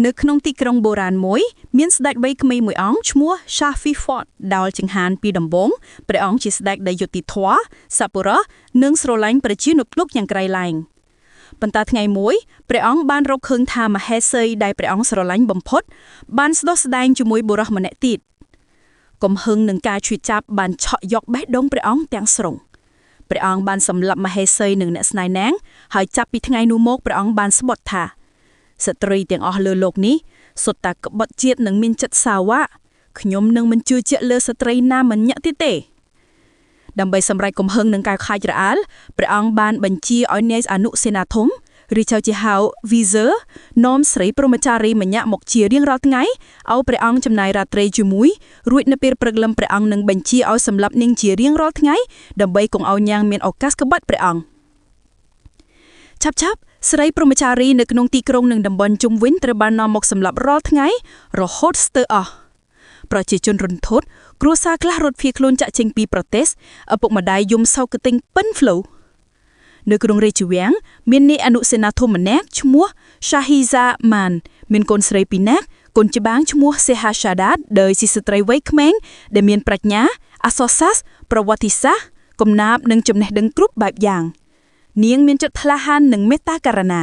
នៅក្នុងទីក្រុងបូរាណមួយមានស្ដេចវ័យក្មេងមួយអង្គឈ្មោះ Shafi Fort ដោយចង្ហាន់ពីដំបងព្រះអង្គជាស្ដេចដែលយុត្តិធម៌សប្បុរសនិងស្រឡាញ់ប្រជានុពលយ៉ាងក្រៃលែងប៉ុន្តែថ្ងៃមួយព្រះអង្គបានរកឃើញថាមហេសីដែលព្រះអង្គស្រឡាញ់បំផុតបានស្ដោះស្ដែងជាមួយបុរសម្នាក់ទៀតកំហឹងនឹងការឈឺចាប់បានឆក់យកបេះដូងព្រះអង្គទាំងស្រុងព្រះអង្គបានសម្លាប់មហេសីនិងអ្នកស្នេហ៍នាងហើយចាប់ពីថ្ងៃនោះមកព្រះអង្គបានស្បត់ថាស្ត្រីទាំងអស់លើលោកនេះសុទ្ធតែក្បត់ជាតិនិងមានចិត្តសាវ៉ាខ្ញុំនឹងមិនជឿជាក់លើស្ត្រីណាម្នាក់ទៀតទេដើម្បីសម្រេចកំហឹងនឹងការខ្លាចរអាលព្រះអង្គបានបញ្ជាឲ្យនាយអនុសេនាធំឬចៅជាហៅ Vizier នាំស្រីព្រហ្មចារីម្នាក់មកជារៀងរាល់ថ្ងៃឲ្យព្រះអង្គចំណាយរាត្រីជាមួយរួចនៅពេលព្រឹកលឹមព្រះអង្គនឹងបញ្ជាឲ្យសម្លាប់នាងជារៀងរាល់ថ្ងៃដើម្បីកុំឲ្យនាងមានឱកាសក្បត់ព្រះអង្គឆាប់ស្រីព្រហ្មចារីនៅក្នុងទីក្រុងនិងតំបន់ជុំវិញត្រូវបាននាំមកសម្លាប់រាល់ថ្ងៃរហូតស្ទើរអស់ប្រជាជនរន្ធត់គ្រួសារខ្លះរត់ភៀសខ្លួនចាក់ចេញពីប្រទេសឪពុកម្ដាយយំសោកទិញប៉ិនហ្វ្លូនៅក្នុងរាជវាំងមាននាយអនុសេនាធំម្នាក់ឈ្មោះ Shahiza Man មានកូនស្រីពីរនាក់កូនច្បងឈ្មោះ Sehashadat ដែលជាស្ត្រីវ័យក្មេងដែលមានប្រាជ្ញាអក្សរសាស្ត្រប្រវត្តិសាស្ត្រកំណាព្យនិងចំណេះដឹងគ្រប់បែបយ៉ាងនាងមានចិត្តក្លាហាននិងមេត្តាករុណា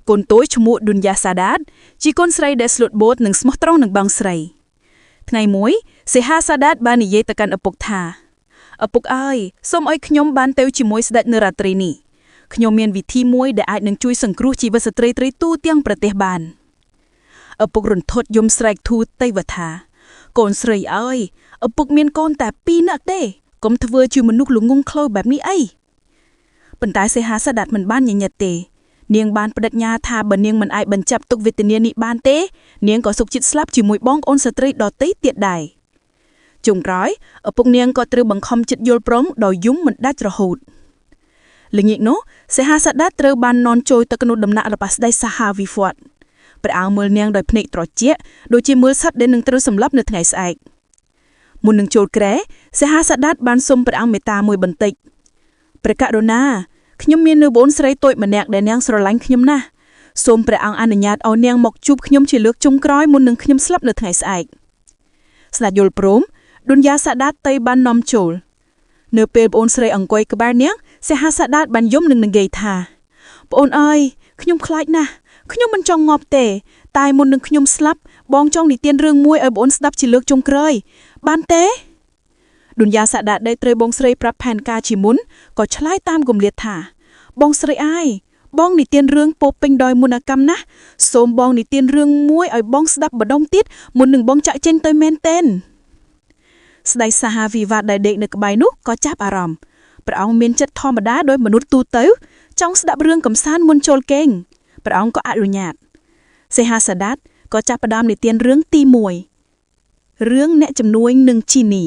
កូនតូចឈ្មោះ Dunya Sadat ជាកូនស្រីដែលស្លូតបូតនិងស្មោះត្រង់នឹងបងស្រីថ្ងៃមួយ Sehashadat បាននិយាយទៅកាន់ឪពុកថាឪពុកអើយសូមឲ្យខ្ញុំបានទៅជាមួយស្ដេចនៅរាត្រីនេះខ្ញុំមានវិធីមួយដែលអាចនឹងជួយសង្គ្រោះជីវិតស្ត្រីទូទាំងប្រទេសបានឪពុករន្ធត់យំស្រែកធូរទេវថាកូនស្រីអើយឪពុកមានកូនតែ2នាក់ទេកុំធ្វើជាមនុស្សល្ងង់ខ្លៅបែបនេះអីប៉ុន្តែសេហាសដាតមិនបានញញឹតទេនាងបានបដិញ្ញាថាបើនាងមិនអាចបញ្ចប់ទុក្ខវេទនានេះបានទេនាងក៏សុខចិត្តស្លាប់ជាមួយបងប្អូនស្ត្រីដទៃទៀតដែរចុងក្រោយឪពុកនាងក៏ត្រូវបង្ខំចិត្តយល់ព្រមដោយយំមិនដាច់រហូតល្ងាចនោះសេហាសដាតត្រូវបាននន់ចូលទៅក្នុងដំណាក់របស់ស្ដេចសាហាវីហ្វាត់ព្រះអង្គមើលនាងដោយភ្នែកត្រជាក់ដូចជាមើលសត្វដែលនឹងត្រូវសម្លាប់នៅថ្ងៃស្អែកមុននឹងចូលគ្រែសេហាសដាតបានសុំព្រះអង្គមេត្តាមួយបន្តិចព្រះករុណាខ្ញុំមាននៅបងស្រីតូចម្នាក់ដែលនាងស្រឡាញ់ខ្ញុំណាស់សូមព្រះអង្គអនុញ្ញាតឲ្យនាងមកជួបខ្ញុំជាលើកចុងក្រោយមុននឹងខ្ញុំស្លាប់នៅថ្ងៃស្អែកស្ដេចយល់ព្រមឌុនយ៉ាសាដាតទៅបាននាំចូលនៅពេលបងស្រីអង្គុយក្បែរនាងសេហាសាដាតបានយំនឹងនិយាយថាបងអើយខ្ញុំខ្លាចណាស់ខ្ញុំមិនចង់ងាប់ទេតែមុននឹងខ្ញុំស្លាប់បងចង់និទានរឿងមួយឲ្យបងស្ដាប់ជាលើកចុងក្រោយបានទេឌុនយ៉ាសាដាតដែលត្រូវបងស្រីប្រាប់ផែនការជាមុនក៏ឆ្លើយតាមគម្លាតថាបងស្រីអាយបងនិទានរឿងពោពេញដោយមន្តកម្មណាស់សូមបងនិទានរឿងមួយឲ្យបងស្ដាប់ម្ដងទៀតមុននឹងបងចាក់ចេញទៅមែនទែនស្ដេចសាហាវីវ៉ាដែលដេកនៅក្បែរនោះក៏ចាប់អារម្មណ៍ព្រះអង្គមានចិត្តធម្មតាដោយមនុស្សទូទៅចង់ស្ដាប់រឿងកំសាន្តមុនចូលគេងព្រះអង្គក៏អនុញ្ញាតសេហាសាដាតក៏ចាប់ផ្ដើមនិទានរឿងទី1រឿងអ្នកជំនួញនឹងជីនី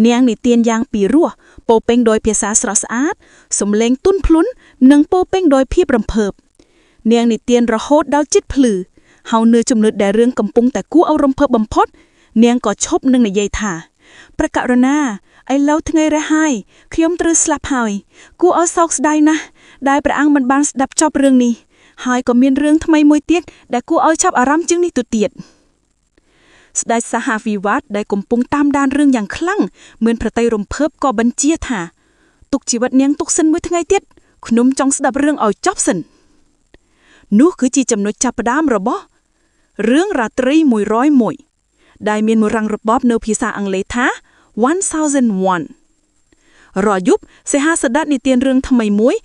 នាងនិទានយ៉ាងពីរោះពោពេញដោយភាសាស្រស់ស្អាតសំឡេងទន់ភ្លន់និងពោពេញដោយភាពរំភើបនាងនិទានរហូតដល់ចិត្តភ្លឺហើយនៅចំណុចដែលរឿងកំពុងតែគួរឲ្យរំភើបបំផុតនាងក៏ឈប់នឹងនិយាយថាព្រះករុណាឥឡូវថ្ងៃរះហើយខ្ញុំត្រូវស្លាប់ហើយគួរឲ្យសោកស្ដាយណាស់ដែលព្រះអង្គមិនបានស្ដាប់ចប់រឿងនេះហើយក៏មានរឿងថ្មីមួយទៀតដែលគួរឲ្យចាប់អារម្មណ៍ជាងនេះទៅទៀតស្ដេចសាហាវីវ៉ាតដែលកំពុងតាមដានរឿងយ៉ាងខ្លាំងមានប្រតិរំភើបក៏បញ្ជាថាទុកជីវិតនាងទុកសិនមួយថ្ងៃទៀតខ្ញុំចង់ស្ដាប់រឿងឲ្យចប់សិននោះគឺជាចំណុចចាប់ផ្ដើមរបស់រឿងរាត្រី101ដែលមានមួយរាំងរបបនៅភាសាអង់គ្លេសថា1001រាល់យប់សេហាសដាតនិទានរឿងថ្មីមួយ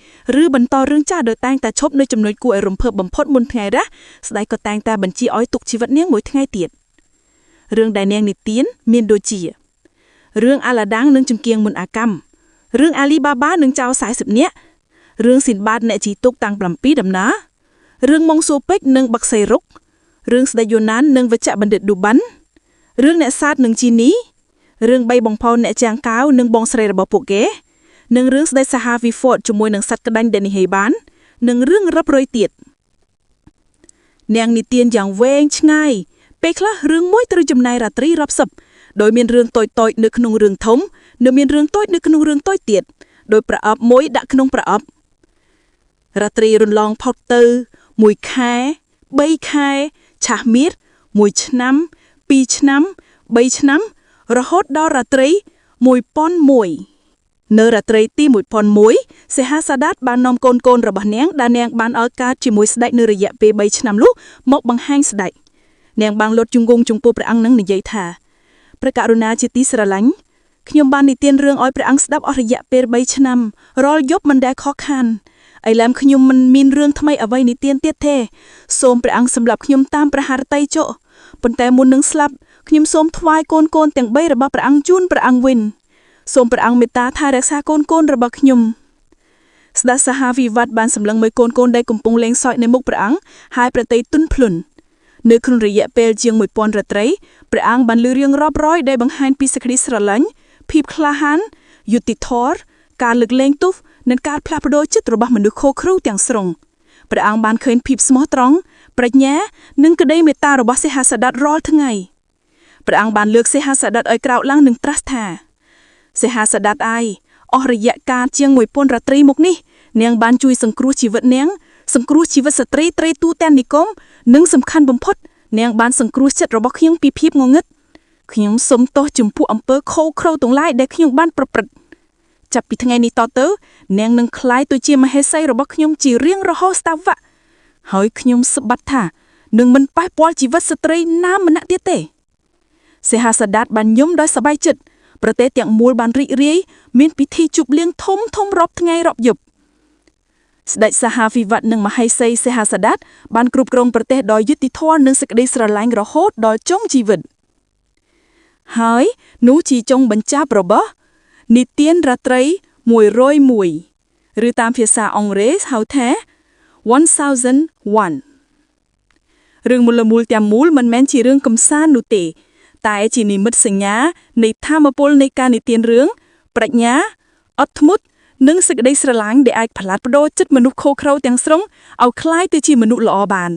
ឬបន្តរឿងចាស់ដោយតែងតែឈប់នៅចំណុចគួរឲ្យរំភើបបំផុតមុនថ្ងៃរះស្ដេចក៏តែងតែបញ្ជាឲ្យទុកជីវិតនាងមួយថ្ងៃទៀតរឿងដែលនាងនិទានមានដូចជារឿងអាឡាដាំងនិងចង្គៀងមន្តអាកម្មរឿងអាលីបាបានិងចៅ40នាក់រឿងស៊ីនបាតអ្នកជីទុកតាំង7ដំណើររឿងម៉ុងស៊ូពេកនិងបឹកសៃរុករឿងស្ដេចយូណាននិងវេជ្ជបណ្ឌិតឌូបានរឿងអ្នកសាទនិងជីនីរឿងបីបងប្អូនអ្នកជាងកៅនិងបងស្រីរបស់ពួកគេនិងរឿងស្ដេចសាហាវីហ្វតជាមួយនឹងសត្វក្តាញ់ដែលនិយាយបាននិងរឿងរាប់រយទៀតនាងនិទានយ៉ាងវែងឆ្ងាយពេលខ្លះរឿងមួយត្រូវចំណាយរាត្រីរាប់សិបដោយមានរឿងតូចៗនៅក្នុងរឿងធំនិងមានរឿងតូចនៅក្នុងរឿងតូចទៀតដោយប្រអប់មួយដាក់ក្នុងប្រអប់រាត្រីរំលងផុតទៅ1ខែ 3 ខែឆាស់មៀត1ឆ្នាំ2ឆ្នាំ3ឆ្នាំរហូតដល់រាត្រី1001នៅរាត្រីទី1001សេហាសាដាតបាននាំកូនរបស់នាងដែលនាងបានឲ្យកើតជាមួយស្ដេចនៅរយៈពេល3ឆ្នាំនោះមកបង្ហាញស្ដេចនាងបានលុតជង្គង់ចំពោះព្រះអង្គនឹងនិយាយថាព្រះករុណាជាទីស្រឡាញ់ខ្ញុំបាននិទានរឿងឲ្យព្រះអង្គស្ដាប់អស់រយៈពេល3ឆ្នាំរាល់យប់មិនដែលខកខានឥឡូវខ្ញុំមិនមានរឿងថ្មីអ្វីនិទានទៀតទេសូមព្រះអង្គសម្លាប់ខ្ញុំតាមព្រះハរតីចុះប៉ុន្តែមុននឹងស្លាប់ខ្ញុំសូមថ្វាយកូនទាំង3របស់ព្រះអង្គជូនព្រះអង្គវិញសូមព្រះអង្គមេត្តាថែរក្សាកូនរបស់ខ្ញុំស្ដេចសាហាវិវត្តបានសម្លឹងមើលកូនដែលកំពុងលេងសើចនៅមុខព្រះអង្គហើយប្រតិទន់ភ្លុននៅក្នុងរយៈពេលជាង1000រាត្រីព្រះអង្គបានលើរៀងរាប់រយដែលបង្ហាញពីសេចក្តីស្រឡាញ់ភាពក្លាហានយុត្តិធម៌ការលើកលែងទោសនិងការផ្លាស់ប្ដូរចិត្តរបស់មនុស្សខុសគ្រូទាំងស្រុងព្រះអង្គបានឃើញភាពស្មោះត្រង់ប្រាជ្ញានិងក្តីមេត្តារបស់សេហាសាដាតរាល់ថ្ងៃព្រះអង្គបានលើកសេហាសាដាតឲ្យក្រោកឡើងនិងត្រាស់ថាសេហាសាដាតអស់រយៈកាលជាង1000រាត្រីមកនេះនាងបានជួយសង្គ្រោះជីវិតនាងសង្គ្រោះជីវិតស្ត្រីទូទាំងនិគមនិងសំខាន់បំផុតនាងបានសង្គ្រោះចិត្តរបស់ខ្ញុំពីភាពងងឹតខ្ញុំសូមទោសចំពោះអំពើខុសត្រូវទាំងឡាយដែលខ្ញុំបានប្រព្រឹត្តចាប់ពីថ្ងៃនេះតទៅនាងនឹងក្លាយទៅជាមហេសីរបស់ខ្ញុំជារៀងរហូតស្តាវៈហើយខ្ញុំស្បត់ថានឹងមិនប៉ះពាល់ជីវិតស្ត្រីណាម្នាក់ទៀតទេសេហាសាដាតបានញញឹមដោយសប្បាយចិត្តប្រទេសទាំងមូលបានរីករាយមានពិធីជប់លៀងធំរាប់ថ្ងៃរាប់យប់ស្ដេចសាហាវិវត្តនិងមហេសីសេហាសាដាតបានគ្រប់គ្រងប្រទេសដោយយុត្តិធម៌និងសេចក្តីស្រឡាញ់រហូតដល់ចុងជីវិតហើយនោះជាចុងបញ្ចប់របស់និទានរាត្រី101ឬតាមភាសាអង់គ្លេសហៅថា1001រឿងមូលទាំងមូលមិនមែនជារឿងកំសាន្តនោះទេតែជានិមិត្តសញ្ញានៃធម៌ពលនៃការនិទានរឿងប្រាជ្ញាអត់ធ្មត់និងសេចក្តីស្រឡាញ់ដែលអាចផ្លាស់ប្ដូរចិត្តមនុស្សខុសត្រូវទាំងស្រុងឲ្យក្លាយទៅជាមនុស្សល្អបាន